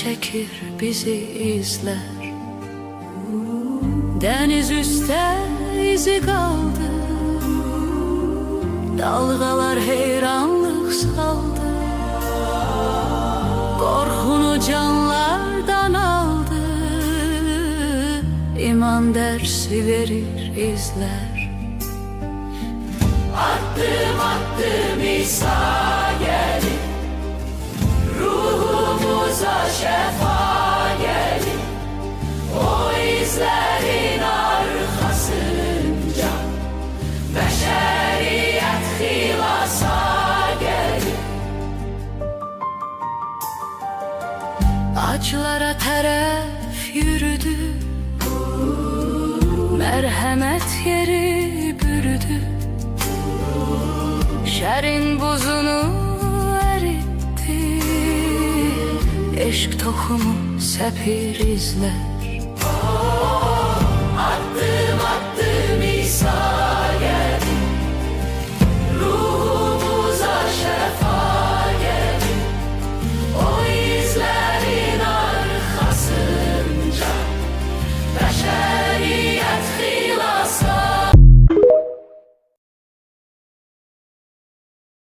çekir bizi izler. Deniz üstte izi kaldı, dalgalar heyranlık saldı. Korkunu canlardan aldı, iman dersi verir izler. Attım attım İsa geldi, ruhumuza şefa geldi. O izlerin arkasınca beşeriyet hilasa geldi. Acılara teref yürüdü, merhamet yeri bürüdü. Şerin buzunu eritti, eşk tohumu sepir izler.